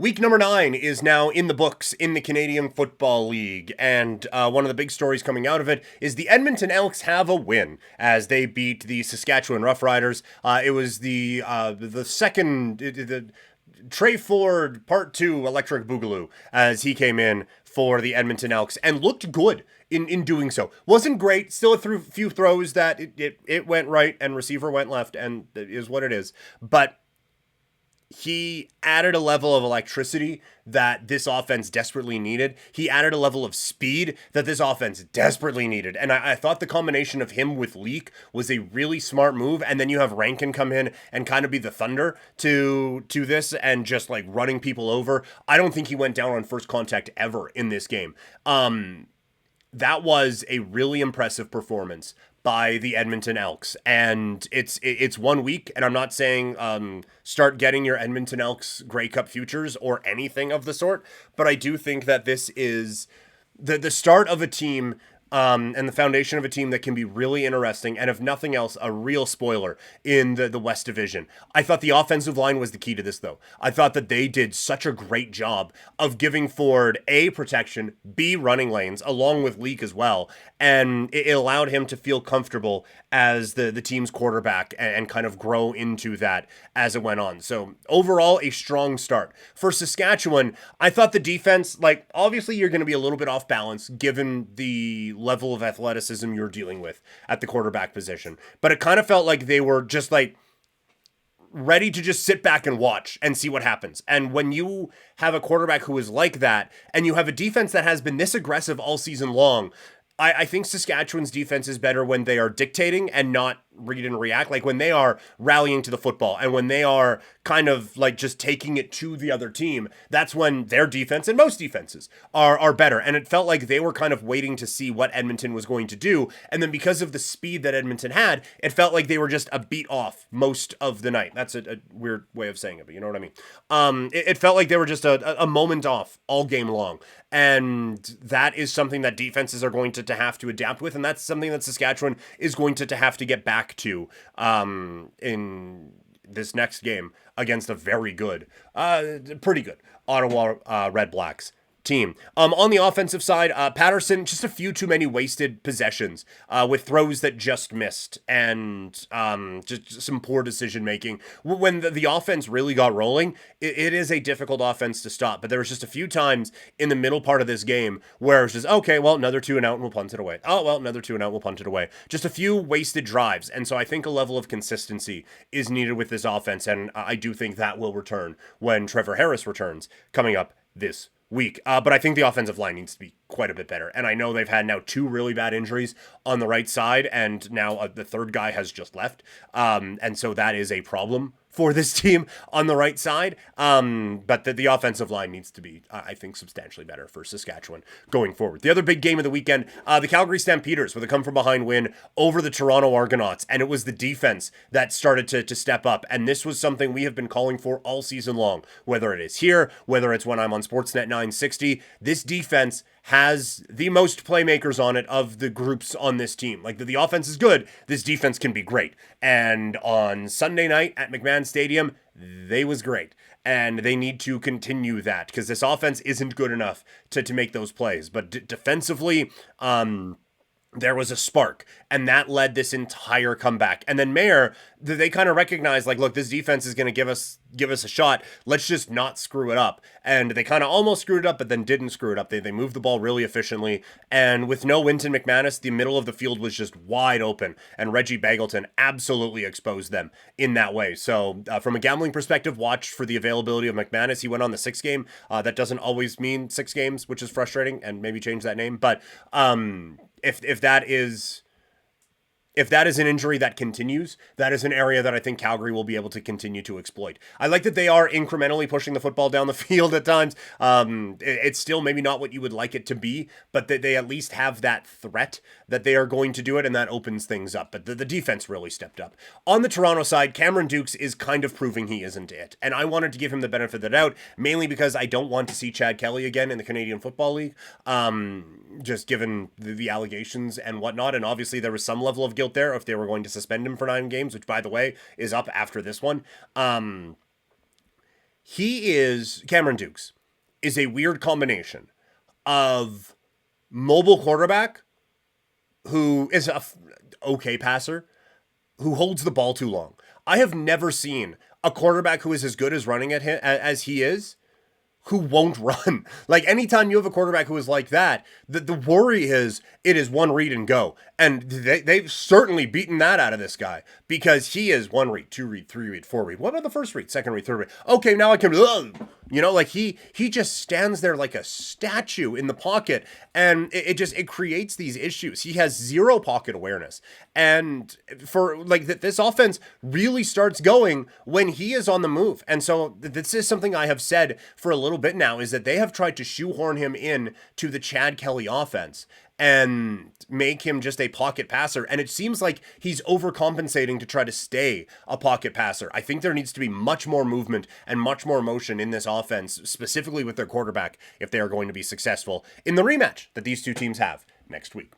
Week number 9 is now in the books in the Canadian Football League, and one of the big stories coming out of it is the Edmonton Elks have a win as they beat the Saskatchewan Roughriders. It was the second the Tre Ford Part 2 Electric Boogaloo as he came in for the Edmonton Elks and looked good in doing so. Wasn't great, still a few throws that it went right and receiver went left, and it is what it is, but he added a level of electricity that this offense desperately needed. He added a level of speed that this offense desperately needed. And I thought the combination of him with Leak was a really smart move. And then you have Rankin come in and kind of be the thunder to this and just like running people over. I don't think he went down on first contact ever in this game. That was a really impressive performance by the Edmonton Elks, and it's 1 week, and I'm not saying start getting your Edmonton Elks Grey Cup futures or anything of the sort, but I do think that this is the start of a team and the foundation of a team that can be really interesting, and if nothing else, a real spoiler in the West Division. I thought the offensive line was the key to this, though. I thought that they did such a great job of giving Ford A, protection, B, running lanes, along with Leak as well, and it allowed him to feel comfortable as the team's quarterback and kind of grow into that as it went on. So overall, a strong start. For Saskatchewan, I thought the defense, like, obviously you're going to be a little bit off balance given the level of athleticism you're dealing with at the quarterback position. But it kind of felt like they were just like ready to just sit back and watch and see what happens. And when you have a quarterback who is like that, and you have a defense that has been this aggressive all season long, I think Saskatchewan's defense is better when they are dictating and not read and react, like when they are rallying to the football and when they are kind of like just taking it to the other team. That's when their defense and most defenses are better. And it felt like they were kind of waiting to see what Edmonton was going to do. And then because of the speed that Edmonton had, it felt like they were just a beat off most of the night. That's a weird way of saying it, but you know what I mean? It felt like they were just a moment off all game long. And that is something that defenses are going to have to adapt with. And that's something that Saskatchewan is going to have to get back to in this next game against a very good, pretty good Ottawa Red Blacks team. On the offensive side, Patterson, just a few too many wasted possessions with throws that just missed and just some poor decision making. When the offense really got rolling, it is a difficult offense to stop, but there was just a few times in the middle part of this game where it's just, okay, well, another 2 and out and we'll punt it away. Oh, well, another 2 and out, we'll punt it away. Just a few wasted drives. And so I think a level of consistency is needed with this offense, and I do think that will return when Trevor Harris returns coming up this week. But I think the offensive line needs to be quite a bit better. And I know they've had now 2 really bad injuries on the right side, and now the third guy has just left. And so that is a problem for this team on the right side. But the offensive line needs to be, I think, substantially better for Saskatchewan going forward. The other big game of the weekend, the Calgary Stampeders with a come-from-behind win over the Toronto Argonauts. And it was the defense that started to step up. And this was something we have been calling for all season long, whether it is here, whether it's when I'm on Sportsnet 960. This defense has the most playmakers on it of the groups on this team. Like, the offense is good, this defense can be great. And on Sunday night at McMahon Stadium, they was great. And they need to continue that because this offense isn't good enough to make those plays. But defensively, there was a spark, and that led this entire comeback. And then Mayer, they kind of recognized, like, look, this defense is going to give us a shot. Let's just not screw it up. And they kind of almost screwed it up, but then didn't screw it up. They moved the ball really efficiently. And with no Winton McManus, the middle of the field was just wide open. And Reggie Bagleton absolutely exposed them in that way. So from a gambling perspective, watch for the availability of McManus. He went on the 6 game. That doesn't always mean 6 games, which is frustrating, and maybe change that name. But if that is an injury that continues, that is an area that I think Calgary will be able to continue to exploit. I like that they are incrementally pushing the football down the field at times. It's still maybe not what you would like it to be, but they at least have that threat that they are going to do it, and that opens things up. But the defense really stepped up. On the Toronto side, Cameron Dukes is kind of proving he isn't it. And I wanted to give him the benefit of the doubt, mainly because I don't want to see Chad Kelly again in the Canadian Football League, just given the allegations and whatnot. And obviously there was some level of guilt there if they were going to suspend him for 9 games, which, by the way, is up after this one. Cameron Dukes is a weird combination of mobile quarterback who is a okay passer who holds the ball too long. I have never seen a quarterback who is as good as running at him as he is who won't run. Like, anytime you have a quarterback who is like that, the worry is it is one read and go. And they've certainly beaten that out of this guy, because he is one read, two read, three read, four read. What about the first read, second read, third read? Okay, now I can, like he just stands there like a statue in the pocket, and it creates these issues. He has zero pocket awareness. And for like this offense really starts going when he is on the move. And so this is something I have said for a little bit now, is that they have tried to shoehorn him in to the Chad Kelly offense and make him just a pocket passer. And it seems like he's overcompensating to try to stay a pocket passer. I think there needs to be much more movement and much more motion in this offense, specifically with their quarterback, if they are going to be successful in the rematch that these two teams have next week.